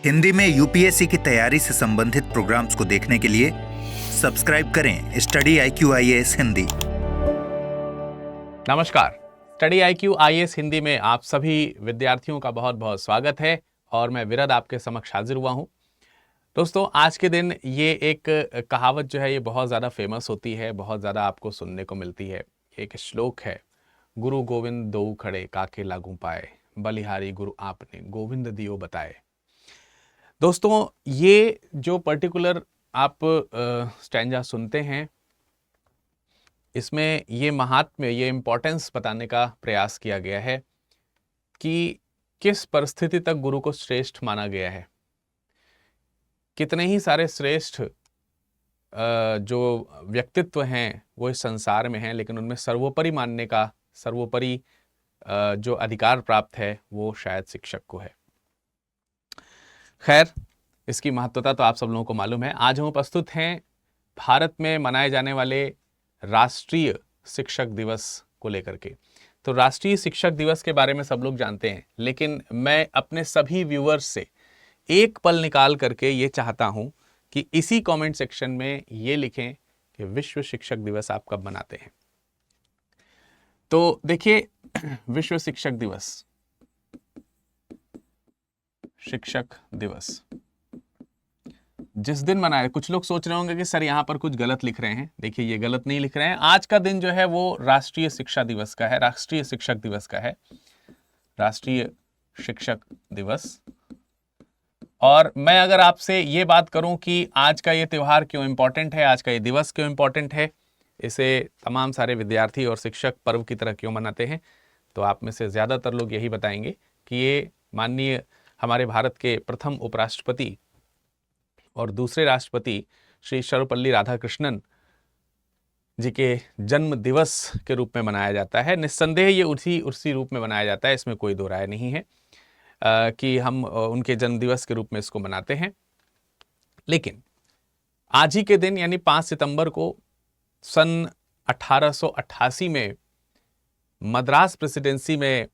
हिंदी में यूपीएससी की तैयारी से संबंधित प्रोग्राम्स को देखने के लिए सब्सक्राइब करें स्टडी IQ IAS हिंदी। नमस्कार, स्टडी IQ IAS हिंदी में आप सभी विद्यार्थियों का बहुत बहुत स्वागत है और मैं विरद आपके समक्ष हाजिर हुआ हूं। दोस्तों, आज के दिन ये एक कहावत जो है ये बहुत ज़्यादा फेमस होती है, बहुत ज़्यादा आपको सुनने को मिलती है। एक श्लोक है, गुरु गोविंद दोऊ खड़े काके लागू पाए, बलिहारी गुरु आपने गोविंद दियो बताए। दोस्तों, ये जो पर्टिकुलर आप स्टैंजा सुनते हैं, इसमें ये महात्म्य, ये इम्पोर्टेंस बताने का प्रयास किया गया है कि किस परिस्थिति तक गुरु को श्रेष्ठ माना गया है। कितने ही सारे श्रेष्ठ जो व्यक्तित्व हैं वो इस संसार में हैं, लेकिन उनमें सर्वोपरि मानने का, सर्वोपरि जो अधिकार प्राप्त है वो शायद शिक्षक को है। खैर, इसकी महत्वता तो आप सब लोगों को मालूम है। आज हम उपस्थित हैं भारत में मनाए जाने वाले राष्ट्रीय शिक्षक दिवस को लेकर के। तो राष्ट्रीय शिक्षक दिवस के बारे में सब लोग जानते हैं, लेकिन मैं अपने सभी व्यूअर्स से एक पल निकाल करके ये चाहता हूं कि इसी कमेंट सेक्शन में ये लिखें कि विश्व शिक्षक दिवस आप कब मनाते हैं। तो देखिए, विश्व शिक्षक दिवस, शिक्षक दिवस जिस दिन मनाए, कुछ लोग सोच रहे होंगे कि सर यहाँ पर कुछ गलत लिख रहे हैं। देखिए, ये गलत नहीं लिख रहे हैं। आज का दिन जो है वो राष्ट्रीय शिक्षा दिवस का है, राष्ट्रीय शिक्षक दिवस का है, राष्ट्रीय शिक्षक दिवस। और मैं अगर आपसे ये बात करूं कि आज का ये त्यौहार क्यों इंपॉर्टेंट है, आज का ये दिवस क्यों इंपॉर्टेंट है, इसे तमाम सारे विद्यार्थी और शिक्षक पर्व की तरह क्यों मनाते हैं, तो आप में से ज़्यादातर लोग यही बताएंगे कि ये माननीय हमारे भारत के प्रथम उपराष्ट्रपति और दूसरे राष्ट्रपति श्री सर्वपल्ली राधाकृष्णन जी के जन्म दिवस के रूप में मनाया जाता है। निस्संदेह ये उसी रूप में मनाया जाता है, इसमें कोई दो राय नहीं है कि हम उनके जन्म दिवस के रूप में इसको मनाते हैं। लेकिन आज ही के दिन यानी 5 सितंबर को सन 1888 में मद्रास प्रेसिडेंसी में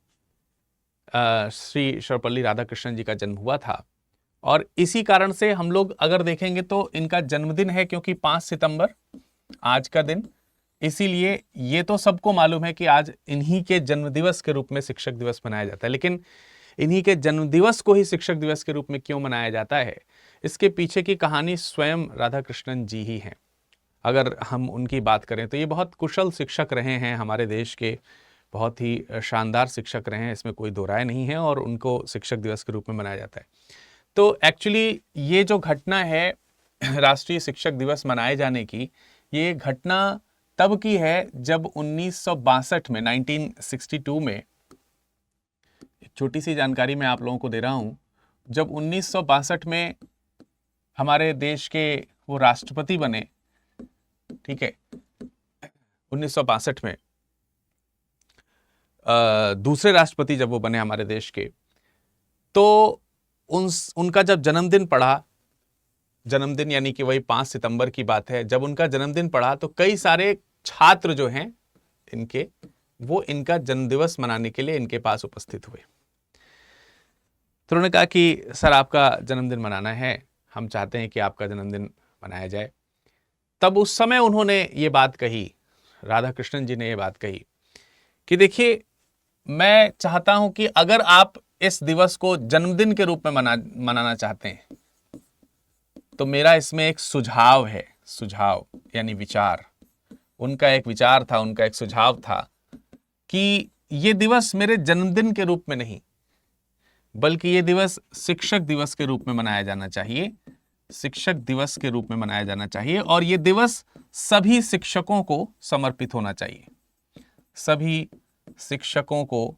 श्री सर्वपल्ली राधाकृष्णन जी का जन्म हुआ था। और इसी कारण से हम लोग अगर देखेंगे तो इनका जन्मदिन है, क्योंकि 5 सितंबर आज का दिन, इसीलिए ये तो सबको मालूम है कि आज इन्हीं के जन्मदिवस के रूप में शिक्षक दिवस मनाया जाता है। लेकिन इन्हीं के जन्मदिवस को ही शिक्षक दिवस के रूप में क्यों मनाया जाता है, इसके पीछे की कहानी स्वयं राधाकृष्णन जी ही हैं। अगर हम उनकी बात करें तो ये बहुत कुशल शिक्षक रहे हैं, हमारे देश के बहुत ही शानदार शिक्षक रहे हैं, इसमें कोई दो राय नहीं है, और उनको शिक्षक दिवस के रूप में मनाया जाता है। तो एक्चुअली ये जो घटना है राष्ट्रीय शिक्षक दिवस मनाए जाने की, ये घटना तब की है जब 1962 में, 1962 में, एक छोटी सी जानकारी मैं आप लोगों को दे रहा हूं, जब 1962 में हमारे देश के वो राष्ट्रपति बने, ठीक है, 1962 में दूसरे राष्ट्रपति जब वो बने हमारे देश के, तो उनका जब जन्मदिन पड़ा, जन्मदिन यानी कि वही 5 सितंबर की बात है, जब उनका जन्मदिन पड़ा तो कई सारे छात्र जो हैं इनके, वो इनका जन्मदिवस मनाने के लिए इनके पास उपस्थित हुए। तो उन्होंने कहा कि सर, आपका जन्मदिन मनाना है, हम चाहते हैं कि आपका जन्मदिन मनाया जाए। तब उस समय उन्होंने ये बात कही, राधाकृष्णन जी ने ये बात कही कि देखिए, मैं चाहता हूं कि अगर आप इस दिवस को जन्मदिन के रूप में मनाना चाहते हैं तो मेरा इसमें एक सुझाव है, सुझाव यानी विचार, उनका एक विचार था, उनका एक सुझाव था कि ये दिवस मेरे जन्मदिन के रूप में नहीं, बल्कि ये दिवस शिक्षक दिवस के रूप में मनाया जाना चाहिए, शिक्षक दिवस के रूप में मनाया जाना चाहिए, और ये दिवस सभी शिक्षकों को समर्पित होना चाहिए, सभी शिक्षकों को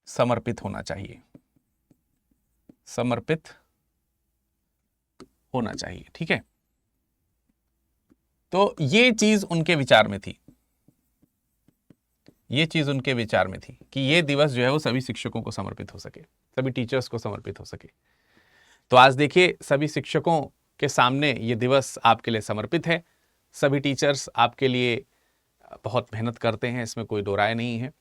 समर्पित होना चाहिए, समर्पित होना चाहिए, ठीक है। तो ये चीज उनके विचार में थी, ये चीज उनके विचार में थी कि ये दिवस जो है वो सभी शिक्षकों को समर्पित हो सके, सभी टीचर्स को समर्पित हो सके। तो आज देखिए, सभी शिक्षकों के सामने ये दिवस आपके लिए समर्पित है। सभी टीचर्स आपके लिए बहुत मेहनत करते हैं, इसमें कोई दो राय नहीं है।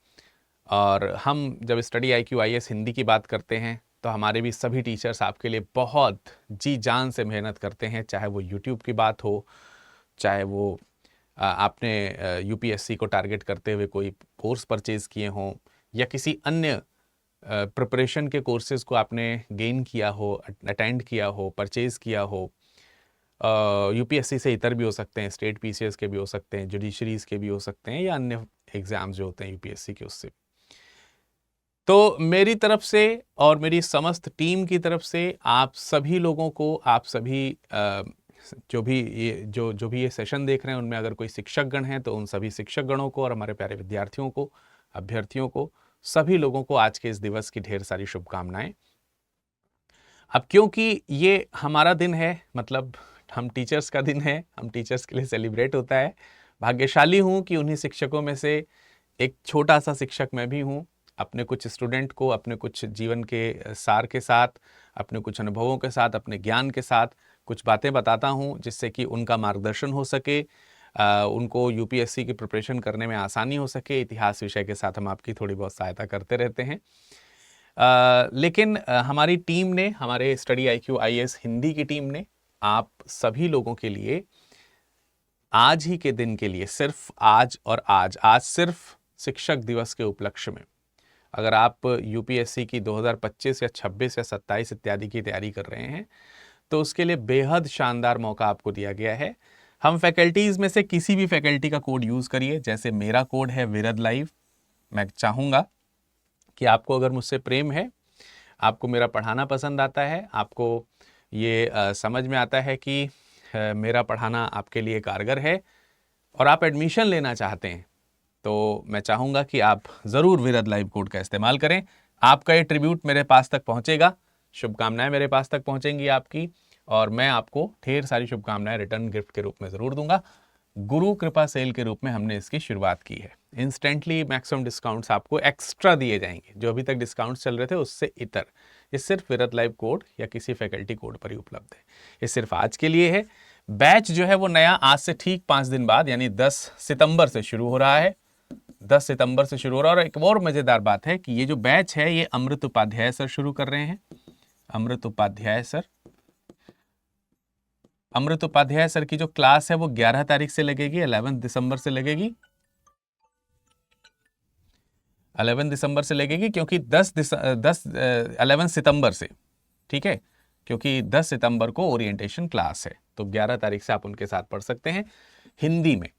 और हम जब स्टडी IQ IAS हिंदी की बात करते हैं तो हमारे भी सभी टीचर्स आपके लिए बहुत जी जान से मेहनत करते हैं, चाहे वो यूट्यूब की बात हो, चाहे वो आपने यूपीएससी को टारगेट करते हुए कोई कोर्स परचेज़ किए हों, या किसी अन्य प्रिपरेशन के कोर्सेज़ को आपने गेन किया हो, अटेंड किया हो, परचेज़ किया हो। यूपीएससी से इतर भी हो सकते हैं, स्टेट पीसीएस के भी हो सकते हैं, जुडिशरीज़ के भी हो सकते हैं, या अन्य एग्ज़ाम्स जो होते हैं यूपीएससी के, उससे। तो मेरी तरफ से और मेरी समस्त टीम की तरफ से आप सभी लोगों को, आप सभी जो भी ये सेशन देख रहे हैं, उनमें अगर कोई शिक्षक गण हैं तो उन सभी शिक्षक गणों को और हमारे प्यारे विद्यार्थियों को, अभ्यर्थियों को, सभी लोगों को आज के इस दिवस की ढेर सारी शुभकामनाएं। अब क्योंकि ये हमारा दिन है, मतलब हम टीचर्स का दिन है, हम टीचर्स के लिए सेलिब्रेट होता है। भाग्यशाली हूँ कि उन्हीं शिक्षकों में से एक छोटा सा शिक्षक मैं भी हूँ। अपने कुछ स्टूडेंट को अपने कुछ जीवन के सार के साथ, अपने कुछ अनुभवों के साथ, अपने ज्ञान के साथ कुछ बातें बताता हूँ, जिससे कि उनका मार्गदर्शन हो सके, उनको यूपीएससी की प्रिपरेशन करने में आसानी हो सके। इतिहास विषय के साथ हम आपकी थोड़ी बहुत सहायता करते रहते हैं। लेकिन हमारी टीम ने, हमारे स्टडी IQ IAS हिंदी की टीम ने आप सभी लोगों के लिए आज ही के दिन के लिए, सिर्फ आज और आज सिर्फ शिक्षक दिवस के उपलक्ष्य में, अगर आप यूपीएससी की 2025 या 26 या 27 इत्यादि की तैयारी कर रहे हैं, तो उसके लिए बेहद शानदार मौका आपको दिया गया है। हम फैकल्टीज़ में से किसी भी फैकल्टी का कोड यूज़ करिए। जैसे मेरा कोड है विरद लाइव। मैं चाहूँगा कि आपको अगर मुझसे प्रेम है, आपको मेरा पढ़ाना पसंद आता है, आपको ये समझ में आता है कि मेरा पढ़ाना आपके लिए कारगर है, और आप एडमिशन लेना चाहते हैं, तो मैं चाहूँगा कि आप ज़रूर विरद लाइव कोड का इस्तेमाल करें। आपका ये ट्रिब्यूट मेरे पास तक पहुँचेगा, शुभकामनाएं मेरे पास तक पहुँचेंगी आपकी, और मैं आपको ढेर सारी शुभकामनाएं रिटर्न गिफ्ट के रूप में ज़रूर दूंगा। गुरु कृपा सेल के रूप में हमने इसकी शुरुआत की है। इंस्टेंटली मैक्सिमम डिस्काउंट्स आपको एक्स्ट्रा दिए जाएंगे, जो अभी तक डिस्काउंट्स चल रहे थे उससे इतर। ये सिर्फ विरद लाइव कोड या किसी फैकल्टी कोड पर ही उपलब्ध है। ये सिर्फ आज के लिए है। बैच जो है वो नया आज से ठीक 5 दिन बाद यानी 10 सितंबर से शुरू हो रहा है। 10 सितंबर से शुरू हो रहा है। और एक और मज़ेदार बात है कि ये जो बैच है ये अमृत उपाध्याय सर शुरू कर रहे हैं। अमृत उपाध्याय सर, अमृत उपाध्याय सर की जो क्लास है वो 11 तारीख से लगेगी, 11 दिसंबर से लगेगी। 11 दिसंबर से लगेगी क्योंकि 11 सितंबर से, ठीक है, क्योंकि 10 सितंबर को ओरिएंटेशन क्लास है, तो 11 तारीख से आप उनके साथ पढ़ सकते हैं। हिंदी में,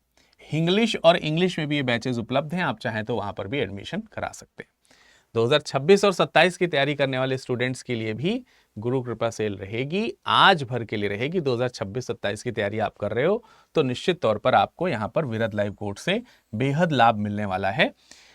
इंग्लिश और इंग्लिश में भी ये बैचेस उपलब्ध हैं, आप चाहें तो वहां पर भी एडमिशन करा सकते हैं। 2026 और 27 की तैयारी करने वाले स्टूडेंट्स के लिए भी गुरु कृपा सेल रहेगी, आज भर के लिए रहेगी। 2026-27 की तैयारी आप कर रहे हो तो निश्चित तौर पर आपको यहाँ पर विरद लाइव कोड से बेहद लाभ मिलने वाला है,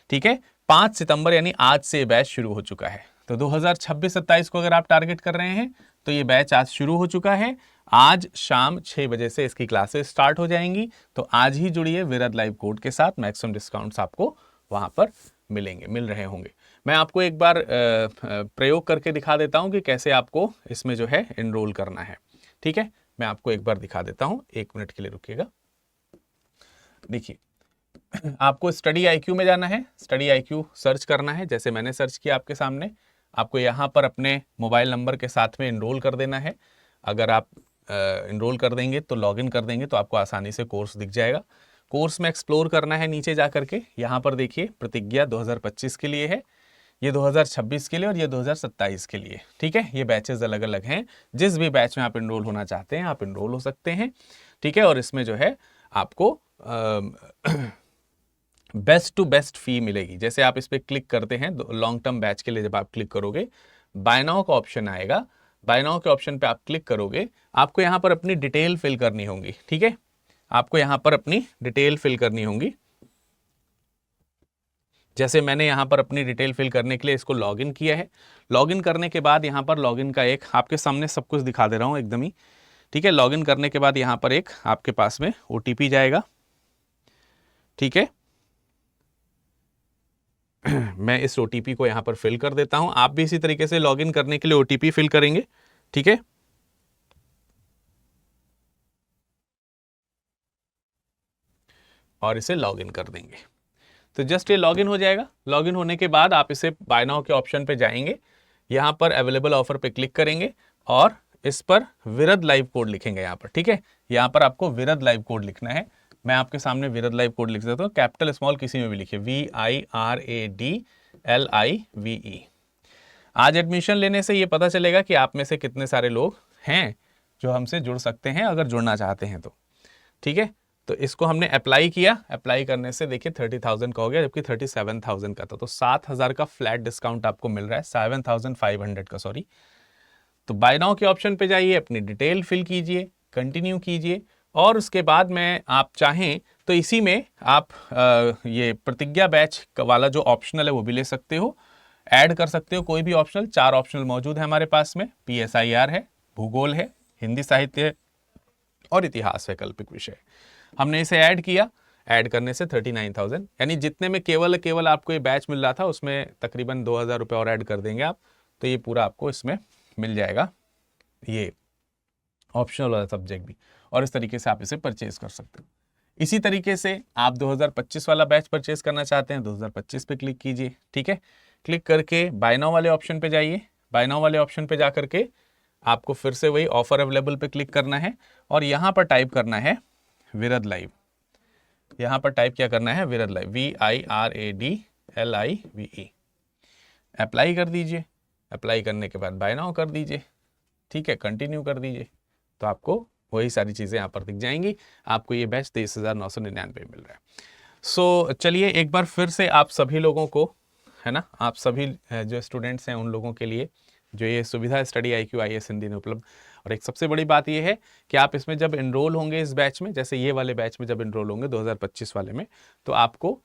ठीक है। 5 सितंबर यानी आज से बैच शुरू हो चुका है। तो 2026-27 को अगर आप टारगेट कर रहे हैं तो ये बैच आज शुरू हो चुका है। आज शाम 6 बजे से इसकी क्लासेस स्टार्ट हो जाएंगी, तो आज ही जुड़िए विरद लाइव कोड के साथ। मैक्सिमम डिस्काउंट्स आपको वहां पर मिल रहे होंगे। मैं आपको एक बार प्रयोग करके दिखा देता हूं कि कैसे आपको इसमें जो है एनरोल करना है, ठीक है। मैं आपको एक बार दिखा देता हूं, 1 मिनट के लिए रुकिएगा। देखिए, आपको स्टडी IQ में जाना है, स्टडी IQ सर्च करना है, जैसे मैंने सर्च किया आपके सामने। आपको यहाँ पर अपने मोबाइल नंबर के साथ में एनरोल कर देना है। अगर आप एनरोल कर देंगे तो लॉगिन कर देंगे तो आपको आसानी से कोर्स दिख जाएगा। कोर्स में एक्सप्लोर करना है नीचे जा करके। यहाँ पर देखिए, प्रतिज्ञा 2025 के लिए है, ये 2026 के लिए और ये 2027 के लिए, ठीक है। ये बैचेस अलग अलग हैं। जिस भी बैच में आप एनरोल होना चाहते हैं आप एनरोल हो सकते हैं, ठीक है। और इसमें जो है आपको बेस्ट टू बेस्ट फी मिलेगी। जैसे आप इस पर क्लिक करते हैं, लॉन्ग टर्म बैच के लिए जब आप क्लिक करोगे, बाय नाउ का ऑप्शन आएगा। बाय नाउ के ऑप्शन पे आप क्लिक करोगे, आपको यहाँ पर अपनी डिटेल फिल करनी होगी, ठीक है। आपको यहाँ पर अपनी डिटेल फिल करनी होगी। जैसे मैंने यहाँ पर अपनी डिटेल फिल करने के लिए इसको लॉगिन किया है। लॉगिन करने के बाद यहाँ पर लॉगिन का एक आपके सामने सब कुछ दिखा दे रहा हूँ एकदम ही, ठीक है। लॉगिन करने के बाद यहाँ पर एक आपके पास में OTP जाएगा, ठीक है। मैं इस OTP को यहाँ पर फिल कर देता हूँ। आप भी इसी तरीके से लॉगिन करने के लिए OTP फिल करेंगे, ठीक है। और इसे लॉगिन कर देंगे तो जस्ट ये लॉगिन हो जाएगा। लॉगिन होने के बाद आप इसे बाय नाउ के ऑप्शन पे जाएंगे। यहाँ पर अवेलेबल ऑफर पे क्लिक करेंगे और इस पर विरद लाइव कोड लिखेंगे यहाँ पर, ठीक है। यहाँ पर आपको विरद लाइव कोड लिखना है। मैं आपके सामने विरद लाइव कोड लिख देता हूँ, कैपिटल स्मॉल किसी में भी लिखिए, VIRADLIVE। आज एडमिशन लेने से ये पता चलेगा कि आप में से कितने सारे लोग हैं जो हमसे जुड़ सकते हैं अगर जुड़ना चाहते हैं तो, ठीक है। तो इसको हमने अप्लाई किया, अप्लाई करने से देखिए 30,000 का हो गया, जबकि 37,000 का था। तो 7,000 का फ्लैट डिस्काउंट आपको मिल रहा है, 7,500 का, सॉरी। तो बाय नाउ के ऑप्शन पे जाइए, अपनी डिटेल फिल कीजिए, कंटिन्यू कीजिए, और उसके बाद में आप चाहें तो इसी में आप ये प्रतिज्ञा बैच वाला जो ऑप्शनल है वो भी ले सकते हो, ऐड कर सकते हो कोई भी ऑप्शनल। 4 ऑप्शनल मौजूद है हमारे पास में, PSIR है, भूगोल है, हिंदी साहित्य है और इतिहास वैकल्पिक विषय। हमने इसे ऐड किया, ऐड करने से 39,000, यानी जितने में केवल आपको ये बैच मिल रहा था उसमें तकरीबन 2,000 रुपये और ऐड कर देंगे आप, तो ये पूरा आपको इसमें मिल जाएगा, ये ऑप्शनल वाला सब्जेक्ट भी, और इस तरीके से आप इसे परचेज कर सकते हो। इसी तरीके से आप 2025 वाला बैच परचेज करना चाहते हैं, 2025 पे क्लिक कीजिए, ठीक है। क्लिक करके बाय नाउ वाले ऑप्शन पे जाइए, बाय नाउ वाले ऑप्शन पे जा करके आपको फिर से वही ऑफर अवेलेबल पे क्लिक करना है और यहाँ पर टाइप करना है विरद लाइव। यहाँ पर टाइप क्या करना है, विरद लाइव, VIRADLIVE। अप्लाई कर दीजिए, अप्लाई करने के बाद बाय नाउ कर दीजिए, ठीक है, कंटिन्यू कर दीजिए, तो आपको वही सारी चीज़ें यहाँ पर दिख जाएंगी। आपको ये बैच 23,999 मिल रहा है। सो चलिए एक बार फिर से आप सभी लोगों को, है ना, आप सभी जो स्टूडेंट्स हैं उन लोगों के लिए जो ये सुविधा स्टडी IQ IAS हिंदी में उपलब्ध। और एक सबसे बड़ी बात ये है कि आप इसमें जब इनरोल होंगे इस बैच में, जैसे ये वाले बैच में जब इनरोल होंगे 2025 वाले में, तो आपको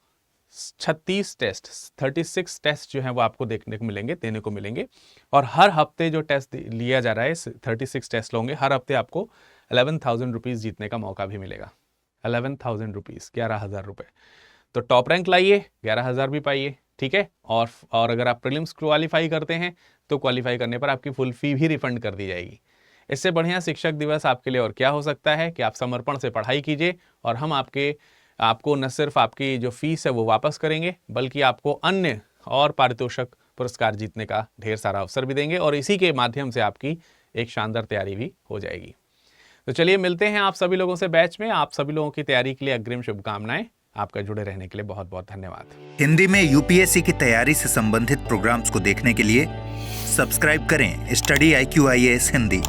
36 टेस्ट, 36 टेस्ट जो हैं वो आपको देखने को मिलेंगे, देने को मिलेंगे। और हर हफ्ते जो टेस्ट लिया जा रहा है, 36 टेस्ट होंगे, हर हफ्ते आपको 11,000 रुपीज़ जीतने का मौका भी मिलेगा। 11,000 रुपीज़, 11,000 रुपये। तो टॉप रैंक लाइए, 11,000 भी पाइए, ठीक है। और अगर आप प्रीलिम्स क्वालीफाई करते हैं तो क्वालीफाई करने पर आपकी फुल फी भी रिफंड कर दी जाएगी। इससे बढ़िया शिक्षक दिवस आपके लिए और क्या हो सकता है कि आप समर्पण से पढ़ाई कीजिए और हम आपको न सिर्फ आपकी जो फीस है वो वापस करेंगे, बल्कि आपको अन्य और पारितोषिक पुरस्कार जीतने का ढेर सारा अवसर भी देंगे, और इसी के माध्यम से आपकी एक शानदार तैयारी भी हो जाएगी। तो चलिए मिलते हैं आप सभी लोगों से बैच में। आप सभी लोगों की तैयारी के लिए अग्रिम शुभकामनाएं। आपका जुड़े रहने के लिए बहुत बहुत धन्यवाद। हिंदी में UPSC की तैयारी से संबंधित प्रोग्राम्स को देखने के लिए सब्सक्राइब करें स्टडी IQ IAS हिंदी।